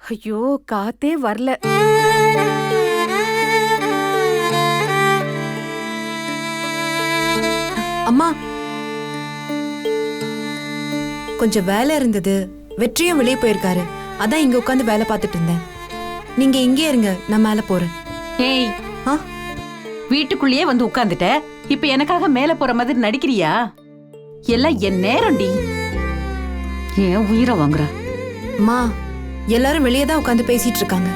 ஐயோ, காத்தே வரல. அம்மா, கொஞ்சம் வேலை இருந்தது. வெற்றியும் வெளியே போயிருக்காரு. அதான் இங்க உட்காந்து வேலை பார்த்துட்டு இருந்தேன். நீங்க இங்கே இருங்க, நான் மேல போறேன். ஏய், வீட்டுக்குள்ளேயே வந்து உட்கார்ந்துட்ட. இப்ப எனக்காக மேல போற மாதிரி நடிக்கிறியா? எல்லாம் என் நேரம்டி. ஏன் உயிரை வாங்குற? அம்மா, எல்லாரும் வெளியே தான் உட்காந்து பேசிட்டு இருக்காங்க.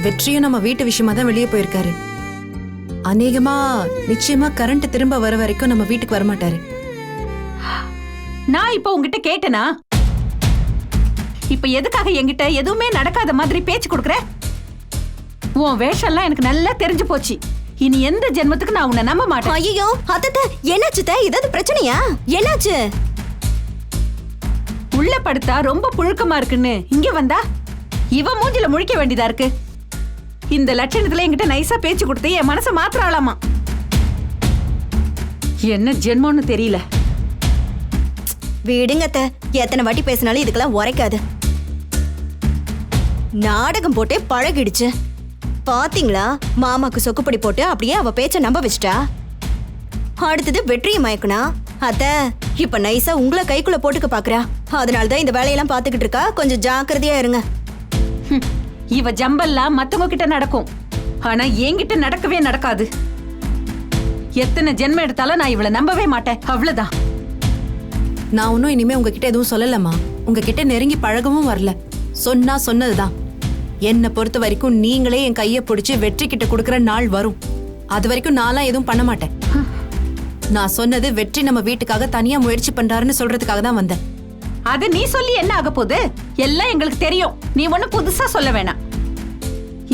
வெற்றியும் நம்ம வீட்டு விஷயமா தான் வெளியே போயிருக்காரு. அநேகமா நிச்சயமா கரண்ட் திரும்ப வர வரைக்கும் நம்ம வீட்டுக்கு வரமாட்டாரு. நான் இப்ப உங்ககிட்ட கேட்டனா? இப்ப எதுக்காக என்கிட்ட எதுவுமே நடக்காத மாதிரி பேச்சு கொடுக்கற? உன் வேஷம்லாம் எனக்கு நல்லா தெரிஞ்சு போச்சு. இனி எந்த ஜென்மத்துக்கு நான் உன்னை நம்ப மாட்டேன். ஐயோ அத்தத்த, என்னாச்சு? ஏதாவது பிரச்சனையா? என்னாச்சு? உள்ள படுத்தா ரொம்ப புழுக்கமா இருக்குன்னு இங்க வந்தா இவ மூஞ்சில முழிக்க வேண்டியதா இருக்கு. இந்த லட்சணத்துல என்கிட்ட நைஸா பேச்சு கொடுத்து என் மனசை மாத்திராளாமா. என்ன ஜென்மம்னு தெரியல. விடுங்கத்த, எத்தனை வாட்டி பேசினாலும் இதுக்கெல்லாம் உரைக்காது. நாடகம் போட்டே பழகிடுச்சு. பாத்தீங்களா, மாமாக்கு சொக்குப்படி போட்டு அப்படியே அவ பேச்ச நம்ப வச்சிட்டா. அடுத்தது வெற்றியை மயக்குனா. அத்த, இப்ப நைஸா உங்களை கைக்குள்ள போட்டுக்க பாக்குறா. அதனாலதான் இந்த வேலையெல்லாம் பாத்துக்கிட்டு இருக்கா. கொஞ்சம் ஜாக்கிரதையா இருங்க. இவ ஜம்பல்லாம் மத்தவங்க கிட்ட நடக்கும், ஆனா என்கிட்ட நடக்கவே நடக்காது. எத்தனை ஜென்மம் எடுத்தாலும் நான் இவளை நம்பவே மாட்டேன். அவ்வளவுதான். நான் ஒன்னும் இனிமே உங்ககிட்ட எதுவும் சொல்லலம்மா. உங்ககிட்ட நெருங்கி பழகவும் வரல. சொன்னா சொன்னதுதான். என்னை பொறுத்த வரைக்கும் நீங்களே என் கையை பிடிச்சு வெற்றி கிட்ட கொடுக்கற நாள் வரும். அது வரைக்கும் நான்லாம் எதுவும் பண்ண மாட்டேன். நான் சொன்னது வெற்றி நம்ம வீட்டுக்காக தனியா முயற்சி பண்றாருன்னு சொல்றதுக்காக தான் வந்தேன். அது நீ சொல்லி என்ன ஆக போகுது? எல்லாம் எங்களுக்கு தெரியும். நீ ஒண்ணு புதுசா சொல்ல வேணாம்.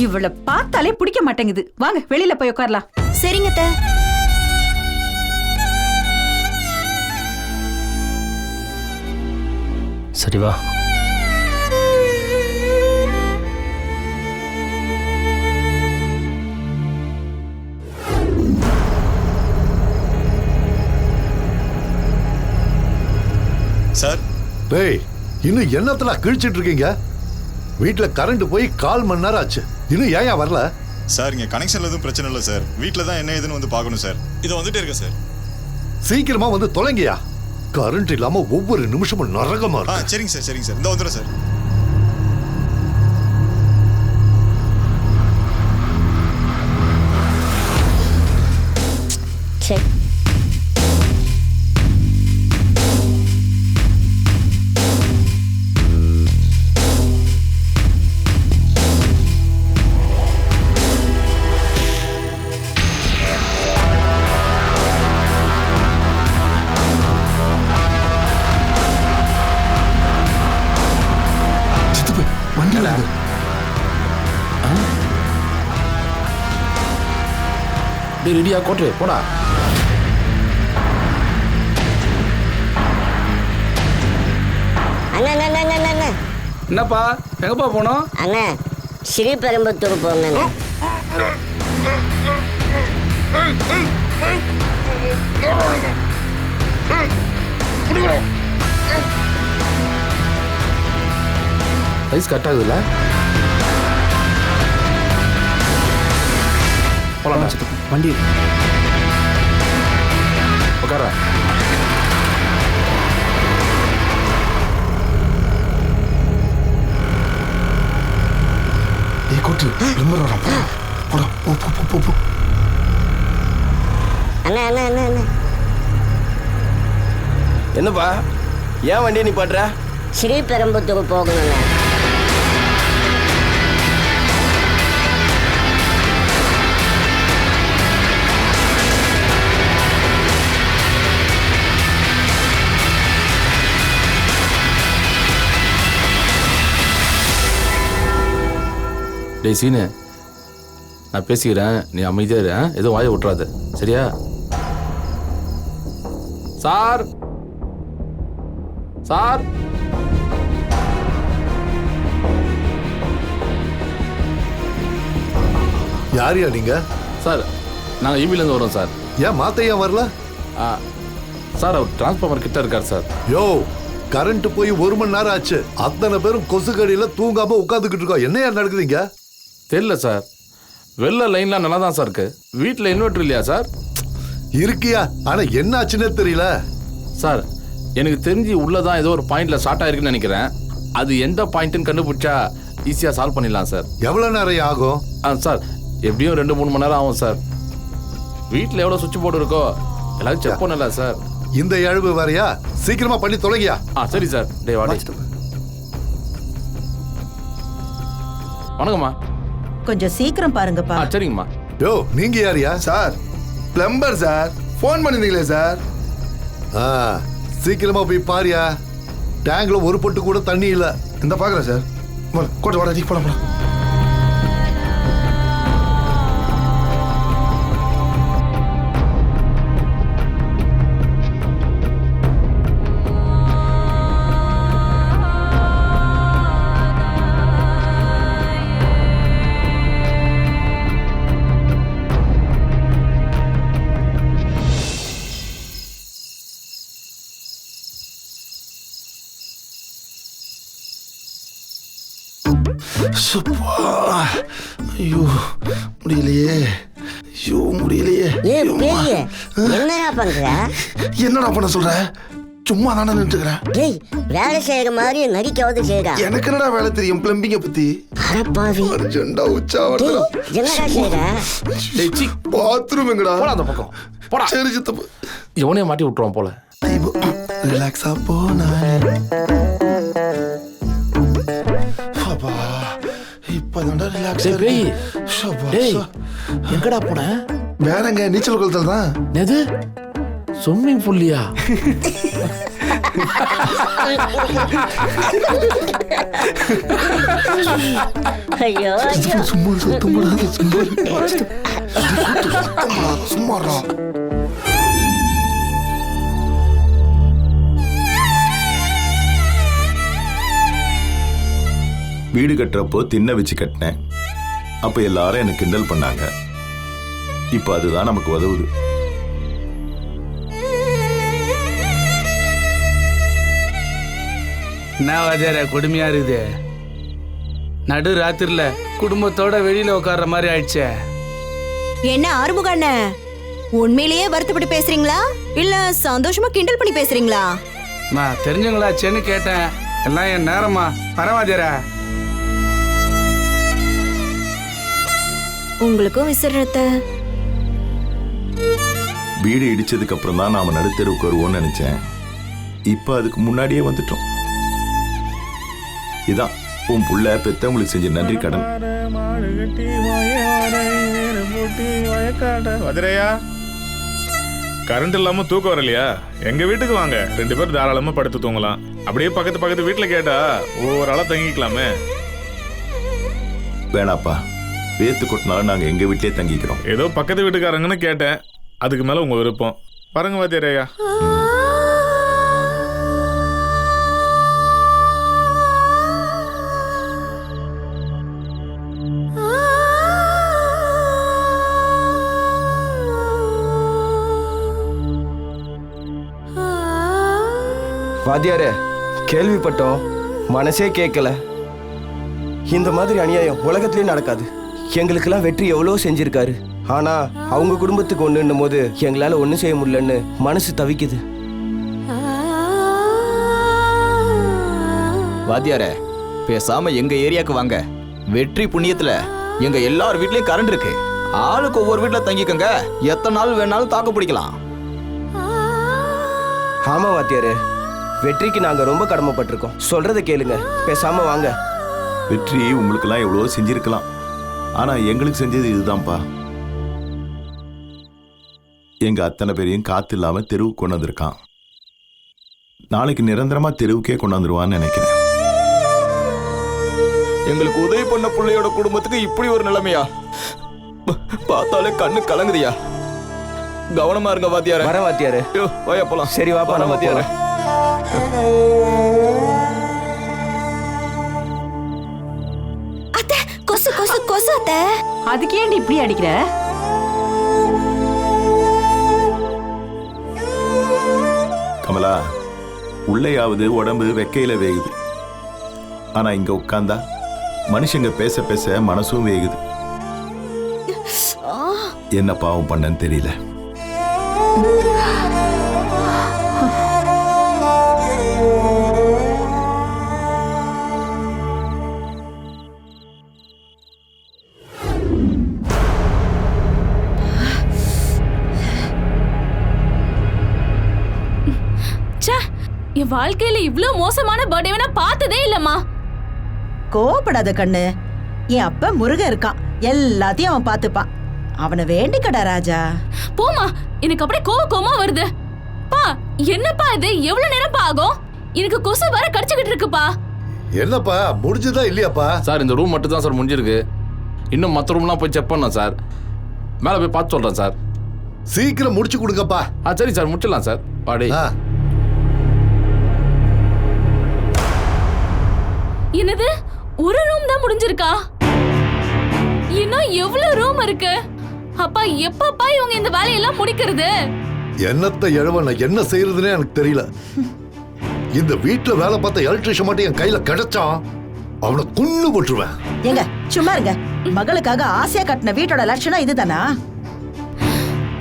இவளை பார்த்தாலே பிடிக்க மாட்டேங்குது. வாங்க வெளியில போய் உட்காரலாம். சரிங்கத்த. சரி வா. சார், டேய், இன்னும் என்னத்துல கிழிச்சிட்டு இருக்கீங்க? வீட்டுல கரண்ட் போய் 1/4 மணி நேரம் ஆச்சு. இன்னும் ஏன் வரல? சார், இங்க கனெக்ஷன்ல எதுவும் பிரச்சனை இல்லை சார். வீட்டில் தான் என்ன ஏதுன்னு வந்து பார்க்கணும் சார். இதை வந்துட்டே இருக்கேன் சார். சீக்கிரமா வந்து தொலைங்கயா. கரண்ட் இல்லாம ஒவ்வொரு நிமிஷமும் நரகமா இருக்கு. சரிங்க சார், சரிங்க சார். இந்த வந்துடுறேன் சார். சரி. ரெடியா கோட்டு போடா. என்னப்பா, எங்கப்பா போனோம்? அண்ணா, ஸ்ரீபெரும்புத்தூர் போங்க. ஐஸ் கட் ஆகுதுல்ல? போலாம் வண்டி உட்கார. கூட்டு அண்ணா அண்ணா அண்ணா அண்ணா, என்னப்பா, ஏன் வண்டியை நீ பாடுற? ஸ்ரீபெரும்புத்தூர் போகணுண்ணா. டேய் சீனு, நான் பேசிக்கிறேன், நீ அமைதியா இரு. எதுவும் வாயை விட்டுறாது, சரியா? சார் சார், யாரையா நீங்க? சார், நாங்கள் ஈபிலேருந்து வரோம் சார். ஏன் மாத்தையா வரல? சார், அவர் டிரான்ஸ்ஃபார்மர் கிட்ட இருக்கார் சார். யோ, கரண்ட் போய் 1 மணி நேரம் ஆச்சு. அத்தனை பேரும் கொசு கடியில தூங்காம உட்காந்துக்கிட்டு இருக்கோம். என்னையா நடக்குதுங்க? தெரியல சார். வெளில லைன்லாம் நல்லா தான் சார் இருக்கு. வீட்டில் இன்வெர்டர் இல்லையா சார்? இருக்கியா, ஆனா என்ன ஆச்சுன்னே தெரியல சார். எனக்கு தெரிஞ்சு உள்ளதான் ஏதோ ஒரு பாயிண்ட்ல ஸ்டார்ட் ஆயிருக்குன்னு நினைக்கிறேன். அது எந்த பாயிண்ட்னு கண்டுபிடிச்சா ஈஸியாக சால்வ் பண்ணிடலாம் சார். எவ்வளவு நேரம் ஆகும்? சார் எப்படியும் 2-3 மணி நேரம் ஆகும் சார். வீட்டில் எவ்வளோ சுவிட்ச் போர்டு இருக்கோ எல்லாரும் செக் பண்ணல சார். இந்த இழவு வேறையா? சீக்கிரமா பண்ணி தொலைங்கியா. சரி சார். டே வாடி. வணக்கம்மா. கொஞ்சம் சீக்கிரம் பாருங்கப்பா. சரிங்கம்மா. யோ, நீங்க யாரியா? Sir plumber sir. ஃபோன் பண்ணிருந்தீங்களே சார். சீக்கிரமா போய் பாரியா. டேங்க்ல ஒரு பொட்டு கூட தண்ணி இல்ல. இந்த பாக்குறேன் சார். கோட்டை வாடா, போலாம் போலாம். ஐயோ முடியலையே. ஐயோ முடியலையே. என்னடா பண்ற? என்னடா பண்ண சொல்ற? சும்மா தானே நின்றுக்கிறேன். ஏய், வேலை செய்யற மாதிரி நடிக்காவது செய்யறா. எனக்கு என்னடா வேலை தெரியும் பிளம்பிங்க பத்தி? அரப்பாவி. அர்ஜென்டா உச்சாவல. என்னடா செய்யற? பாத்ரூம் எங்கடா? போடா அந்த பக்கம். போடா. சரி சித்தப்பு. இவனே மாட்டி விட்டுருவான் போல. ரிலாக்ஸா போனாலே. அப்பா இப்பதான்டா ரிலாக்ஸ். டேய் டேய், எங்கடா போன? வேறங்க நீச்சல் குளத்துல தான். எது? ஸ்விம்மிங் பூல்லையா? ஐயோ சும்மா சும்மாடா. வீடு கட்டுறப்போ திண்ணை வச்சு கட்டினேன். அப்போ எல்லாரும் எனக்கு கிண்டல் பண்ணாங்க. இப்போ அதுதான் நமக்கு உதவுது. என்ன வாஜார கொடுமையா இருக்குது. நடு ராத்திரில குடும்பத்தோட வெளியில உட்கார்ற மாதிரி ஆயிடுச்சே. என்ன ஆறுமுக அண்ணன், உண்மையிலேயே வருத்தப்பட்டு பேசுறீங்களா இல்ல சந்தோஷமா கிண்டல் பண்ணி பேசுறீங்களா? நான் தெரிஞ்சவங்களாச்சேன்னு கேட்டேன். எல்லாம் என் நேரமா. பரவாஜார உங்களுக்கும் விசிறத்த. வீடு இடிச்சதுக்கு அப்புறம் தான் நாம நடுத்தெருவுக்கு வருவோம்னு நினைச்சேன். இப்போ அதுக்கு முன்னாடியே வந்துட்டோம். இதான் உன் புள்ள பெத்தவங்களுக்கு செஞ்ச நன்றி கடன். வதிரையா, கரண்ட் இல்லாம தூக்கம் வரலையா? எங்க வீட்டுக்கு வாங்க, 2 பேர் தாராளமா படுத்து தூங்கலாம். அப்படியே பக்கத்து வீட்டுல கேட்டா ஒவ்வொரு ஆளா தங்கிக்கலாமே. வேணாப்பா, வேத்து கொட்டினாலும் நாங்க எங்க வீட்டிலே தங்கிக்கிறோம். ஏதோ பக்கத்து வீட்டுக்காரங்கன்னு கேட்டேன், அதுக்கு மேல உங்க விருப்பம். பாருங்க வாத்தியாரையா. வாத்தியாரே, கேள்விப்பட்டோம், மனசே கேட்கல. இந்த மாதிரி அநியாயம் உலகத்திலே நடக்காது. எங்களுக்கெல்லாம் வெற்றி எவ்வளோ செஞ்சிருக்காரு. ஆனா அவங்க குடும்பத்துக்கு ஒண்ணுன்னும் போது எங்களால ஒன்றும் செய்ய முடியலன்னு மனசு தவிக்குது. வாத்தியாரே, பேசாம எங்க ஏரியாவுக்கு வாங்க. வெற்றி புண்ணியத்துல எங்க எல்லார் வீட்லயும் கரண்ட் இருக்கு. ஆளுக்கு ஒவ்வொரு வீட்டுல தங்கிக்கங்க. எத்தனை நாள் வேணாலும் தாக்கு பிடிக்கலாம். ஆமா வாத்தியாரே, வெற்றிக்கு நாங்க ரொம்ப கடமைப்பட்டிருக்கோம். சொல்றதை கேளுங்க, பேசாம வாங்க. வெற்றி உங்களுக்கெல்லாம் எவ்வளோ செஞ்சிருக்கலாம். ஆனா எங்களுக்கு செஞ்சது இதுதான்ப்பா. எங்க அத்தனை பேரையும் காத்து இல்லாம தெருவுக்கு கொண்டு வந்திருக்கான். நாளைக்கு நிரந்தரமா தெருவுக்கே கொண்டாந்துருவான்னு நினைக்கிறேன். எங்களுக்கு உதவி பண்ண பிள்ளையோட குடும்பத்துக்கு இப்படி ஒரு நிலைமையா? பார்த்தாலே கண்ணு கலங்குதியா. கவனமா இருங்க வாத்தியாரே. வர வாத்தியாரே. போயா போலாம். சரி வாப்பா, நம்ம வாத்தியாரே. அத்தை, கொசு கொசு கொசு அத்தை. அதுக்கு ஏன்டி இப்படி அடிக்கிற? கமலா, உள்ளேயாவது உடம்பு வெக்கையில வேகுது. ஆனா இங்க உட்கார்ந்தா மனுஷங்க பேச பேச மனசும் வேகுது. என்ன பாவம் பண்ணன்னு தெரியல. என் வாழ்க்கையில இவ்ளோ மோசமான பர்த்டே நான் பார்த்ததே இல்லம்மா. கோபப்படாத கண்ணு, என் அப்பா முருகன் இருக்கான், எல்லாத்தையும் அவன் பார்த்துப்பான். அவனை வேண்டிக்கடா ராஜா. போமா, எனக்கு அப்படியே கோவமா வருது. பா என்னப்பா இது, எவ்வளவு நேரம்ப்பா ஆகும்? எனக்கு கொசு வர கடிச்சுக்கிட்டு இருக்குப்பா. என்னப்பா முடிஞ்சதா இல்லையாப்பா? சார் இந்த ரூம் மட்டும் தான் சார் முடிஞ்சிருக்கு. இன்னும் மற்ற ரூம்லாம் போய் செக் பண்ணலாம் சார். மேலே போய் பார்த்து சொல்கிறேன் சார். சீக்கிரம் முடிச்சு கொடுங்கப்பா. சரி சார், முடிச்சிடலாம் சார். பாடி என்னது, ஒரு ரூம் தான் முடிஞ்சிருக்கா? இன்னும் எவ்வளவு ரூம் இருக்கு? அப்பா எப்பப்பா இவங்க இந்த வேலையெல்லாம் முடிக்கிறது? என்னத்த எழவ நான் என்ன செய்யறதுன்னே எனக்கு தெரியல. இந்த வீட்டுல வேலை பார்த்த எலக்ட்ரிஷியன் மட்டும் என் கையில கிடைச்சான், அவனை கொன்னு போட்டுருவேன். எங்க சும்மா இருங்க. மகளுக்காக ஆசையா கட்டின வீட்டோட லட்சணம் இதுதானா?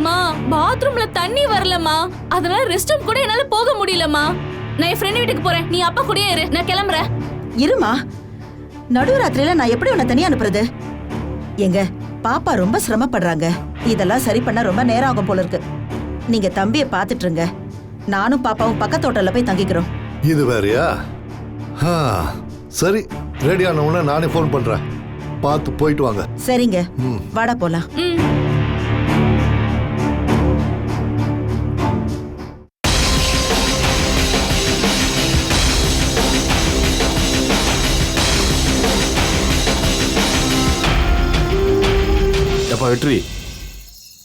மா பாத்ரூம்ல தண்ணி வரலமா, அதனால ரெஸ்ட் ரூம் கூட என்னால போக முடியலமா. நான் என் ஃப்ரெண்ட் வீட்டுக்கு போறேன், நீ அப்பா கூடயே இரு, நான் கிளம்புறேன். இருமா, நடுராத்திரியில நான் எப்படி உன்னை தனியா அனுப்புறது? எங்க பாப்பா ரொம்ப சிரமப்படுறாங்க, இதெல்லாம் சரி பண்ண ரொம்ப நேரம் ஆகும் போல இருக்கு. நீங்க தம்பியை பாத்துட்டு இருங்க, நானும் பாப்பாவும் பக்கத்து ஹோட்டல்ல போய் தங்கிக்கிறோம். இது வேறையா? சரி, ரெடி ஆன உடனே நானே ஃபோன் பண்றேன், பார்த்து போயிட்டு வாங்க. சரிங்க, வாடா போலாம். எப்பா வெற்றி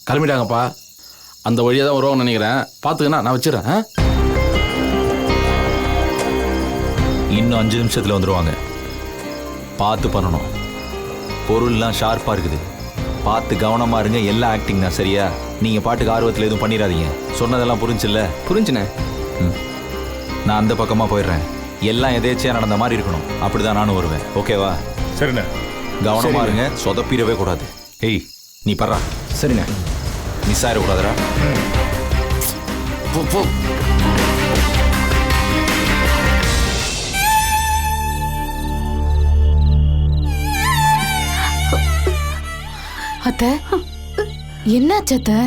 கிளம்பிட்டாங்கப்பா. அந்த வழியாக தான் வருவாங்கன்னு நினைக்கிறேன். பார்த்துக்கண்ணா, நான் வச்சிடறேன். இன்னும் 5 நிமிஷத்தில் வந்துடுவாங்க. பார்த்து பண்ணணும். பொருள்லாம் ஷார்ப்பாக இருக்குது. பார்த்து கவனமாக இருங்க. எல்லாம் ஆக்டிங் தான், சரியா? நீங்கள் பாட்டுக்கு ஆர்வத்தில் எதுவும் பண்ணிடாதீங்க. சொன்னதெல்லாம் புரிஞ்சில்ல? புரிஞ்சுண்ணே. நான் அந்த பக்கமாக போயிடுறேன். எல்லாம் எதேச்சியாக நடந்த மாதிரி இருக்கணும். அப்படி தான் நானும் வருவேன். ஓகேவா? சரிண்ணே. கவனமாக இருங்க, சொதப்பிடவே கூடாது. ஏய் நீ பர்றா. சரிண்ணே. மிஸ் ஆயிடக்கூடாதுடா. போ. அத்தை என்னாச்சு அத்தை?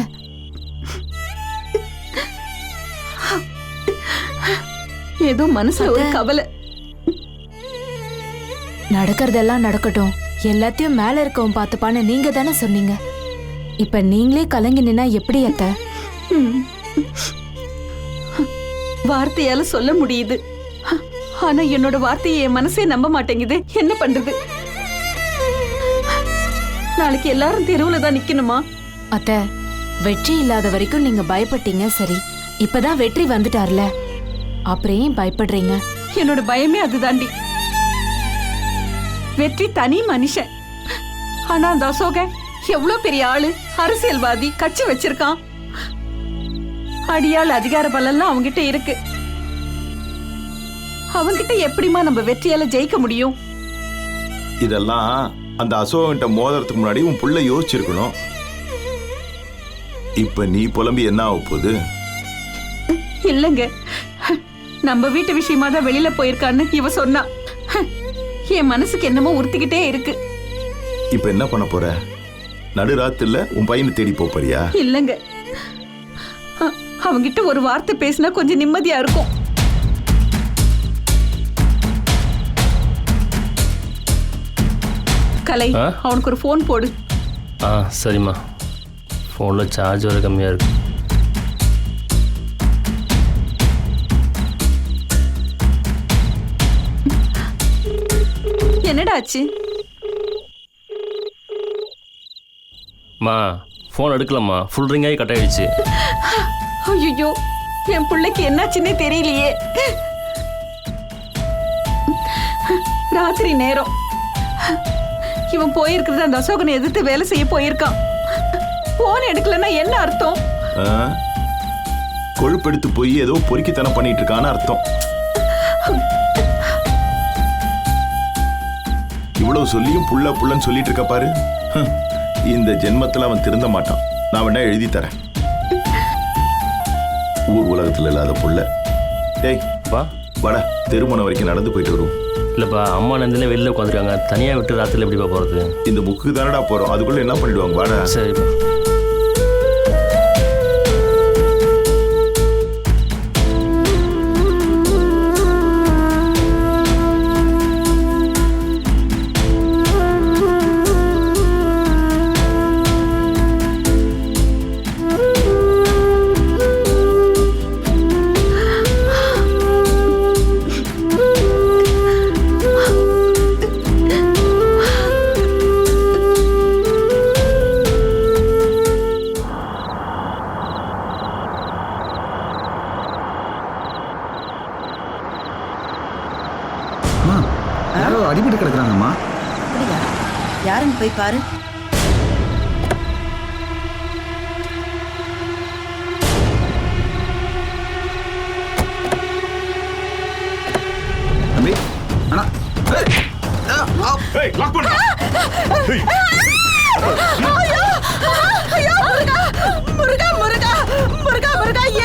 ஏதோ மனசுல ஒரு கவலை. நடக்கிறதெல்லாம் நடக்கட்டும், எல்லாத்தையும் மேல இருக்கவும் பார்த்துப்பான்னு நீங்க தானே சொன்னீங்க. இப்ப நீங்களே கலங்கி நின்னா எப்படி அத்தை? வார்த்தையால சொல்ல முடியுது, ஆனா என்னோட வார்த்தையை என் மனசே நம்ப மாட்டேங்குது. என்ன பண்றது? நாளைக்கு எல்லாரும் தெருவுல தான் நிக்கணுமா? அத்தை, வெற்றி இல்லாத வரைக்கும் நீங்க பயப்பட்டீங்க, சரி. இப்பதான் வெற்றி வந்துட்டார்ல, அப்புறம் ஏன் பயப்படுறீங்க? என்னோட பயமே அதுதாண்டி. வெற்றி தனி மனுஷன், ஆனா அந்த அசோகன் எவ்வளவு பெரிய ஆளு, அரசியல்வாதி, கட்சி வச்சிருக்கான். அடியாள் அதிகார பலம்லாம் அவங்கிட்ட இருக்கு. அவங்கிட்ட எப்படிமா நம்ம வெற்றியால ஜெயிக்க முடியும்? இதெல்லாம் அந்த அசோகன்ட்ட மோதறதுக்கு முன்னாடி உன் புள்ள யோசிச்சிருக்கணும். இப்ப நீ புலம்பி என்ன ஆக போகுது? இல்லங்க, நம்ம வீட்டு விஷயமா தான் வெளியில போயிருக்கான்னு இவ சொன்னா. என் மனசுக்கு என்னமோ உறுத்திக்கிட்டே இருக்கு. இப்ப என்ன பண்ண போற? நடுராத்திரில உன் பையனை தேடி போறியா? இல்லங்க, அவங்கிட்ட ஒரு வார்த்தை பேசினா கொஞ்சம் நிம்மதியா இருக்கும். கலை, அவனுக்கு ஒரு ஃபோன் போடு. சரிம்மா. ஃபோனில் சார்ஜ் வர கம்மியாக இருக்கு. என்னடா ஆச்சு? மா ஃபோன் எடுக்கலாமா? ஃபுல் ரிங் ஆகி கட் ஆயிடுச்சு. ஐயோ, என் பிள்ளைக்கு என்னாச்சுன்னே தெரியலையே. ராத்திரி நேரம் இவன் போயிருக்கிறது அந்த அசோகனை எதிர்த்து வேலை செய்ய போயிருக்கான். போன் எடுக்கலன்னா என்ன அர்த்தம்? கொழுப்பெடுத்து போய் ஏதோ பொறுக்கித்தனம் பண்ணிட்டு இருக்கான்னு அர்த்தம். இவ்வளவு சொல்லியும் புள்ள புள்ளன்னு சொல்லிட்டு இருக்க பாரு. இந்த ஜென்மத்துல அவன் திருந்த மாட்டான். நான் வேணா எழுதி தரேன். ஊர் உலகத்துல இல்லாத புள்ள. டேய் பா வாடா, தெருமணம் வரைக்கும் நடந்து போயிட்டு வருவோம். இல்லைப்பா, அம்மா நந்தில வெளியில் உட்காந்துருக்காங்க. தனியாக விட்டு ராத்திரியில் எப்படிப்பா போகிறது? இந்த முக்கு தானடா போறோம், அதுக்குள்ள என்ன பண்ணிடுவாங்க. வாடா. சரிப்பா. யாரோ அடிபட்டு கிடக்குறாங்கம்மா. அப்படியா? யாருன்னு போய் பாரு. தம்பி அண்ணா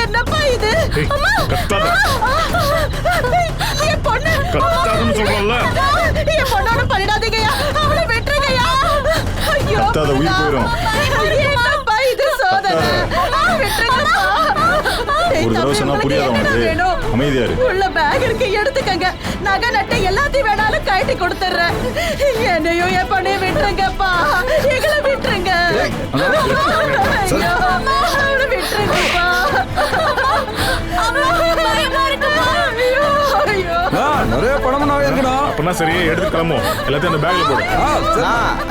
என்னப்பா இது? என் பொண்ணோட பண்ணிடாதீங்கயா, அவளை விட்டுருங்கயா. என்னப்பா இது சோதனை? ஒரு தடவை சொன்னா புரியாத உனக்கு. அமைதியா இரு. உள்ள பேக் இருக்கு, எடுத்துக்கங்க. நகை நட்டை எல்லாத்தையும் வேணாலும் கட்டி கொடுத்துறேன். என்னையும் என் பொண்ணையும் விட்டுருங்கப்பா, எங்களை விட்டுருங்க. அவளை விட்டுருங்கப்பா. நிறைய பணம் இருக்கணும். அப்படின்னா சரி, எடுத்து கிளம்பும். எல்லாத்தையும் அந்த பேக்ல போடு.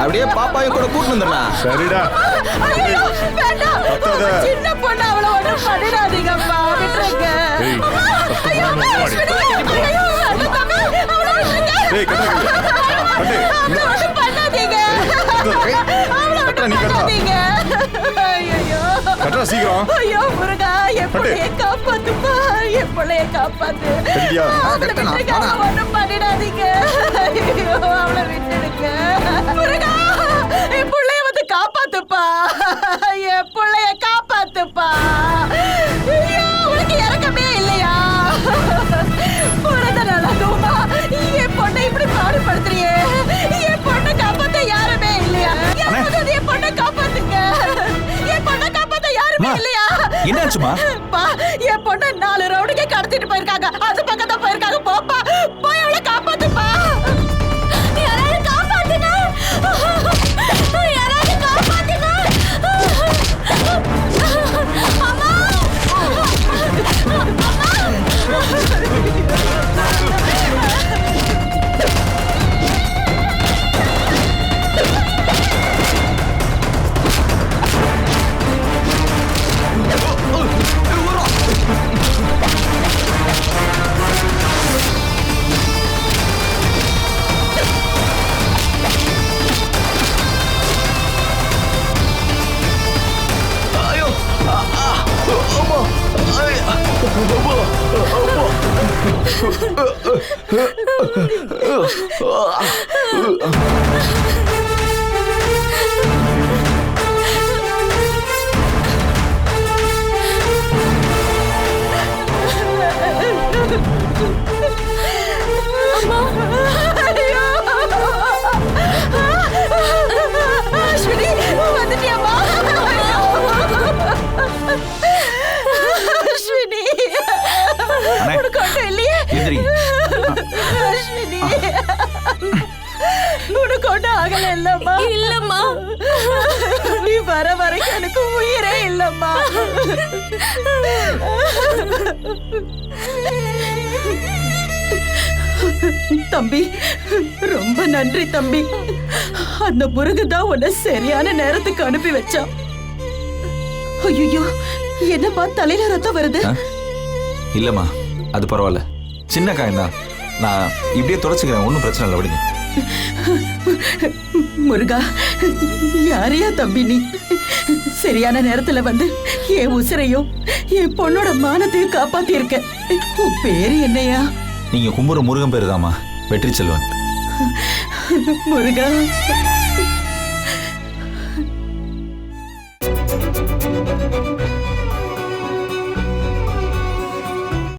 அப்படியே பாப்பாவையும் கூட கூட்டு வந்துடலாம். சரிடா. சின்ன பொண்ணு, அவளை ஒண்ணும் பண்ணிடாதீங்கப்பா, விட்டுருங்க. பண்ணாதீங்க. சீக்கிரம். ஐயோ முருகா, என் பிள்ளைய காப்பாத்துப்பா, என் பிள்ளைய காப்பாத்து. ஒண்ணும் பண்ணிடாதீங்க. ஐயோ, அவளை விட்டுடுங்க. முருகா, என் பிள்ளைய வந்து காப்பாத்துப்பா, என் பிள்ளைய காப்பாத்துப்பா. ஐயோ, உனக்கு இறக்கமே இல்லையா? பிறந்த நாளாகுமா என் பொண்ணை இப்படி பாடுபடுத்துறியே? என் பொண்ணை காப்பாத்த யாருமே இல்லையா? என் பொண்ணை காப்பாத்துங்க. என் பொண்ணை காப்பாத்த யாருமே இல்லையா? என்னாச்சுமா? என் பொண்ணை 4 ரவுண்டுக்கு கடத்திட்டு போயிருக்காங்க. அது பக்கம் தான் போயிருக்காங்க. போப்பா, போய் அவளை காப்பாத்துப்பா. யாராவது காப்பாத்துங்க, யாராவது காப்பாத்துங்க. அம்மா, உனக்கு ஒன்றும் ஆகல இல்லம்மா? இல்லம்மா, நீ வர வரைக்கும் எனக்கு உயிரே இல்லம்மா. தம்பி, ரொம்ப நன்றி தம்பி. அந்த முருகன் தான் உன்னை சரியான நேரத்துக்கு அனுப்பி வச்சான். ஐயோ, என்னப்பா தலையில ரத்தம் வருது? இல்லம்மா, அது பரவாயில்ல, சின்ன காயம். நான் இப்படியே தொடச்சுக்கிறேன், ஒன்றும் பிரச்சனை இல்லை, விடுங்க. முருகா, யாரையா தம்பி நீ? சரியான நேரத்துல வந்து என் உசிரையும் என் பொண்ணோட மானத்தையும் காப்பாத்தி இருக்க. உன் பேரு என்னையா? நீங்க கும்புற முருகன் பேரு தாமா, வெற்றி செல்வன். முருகா.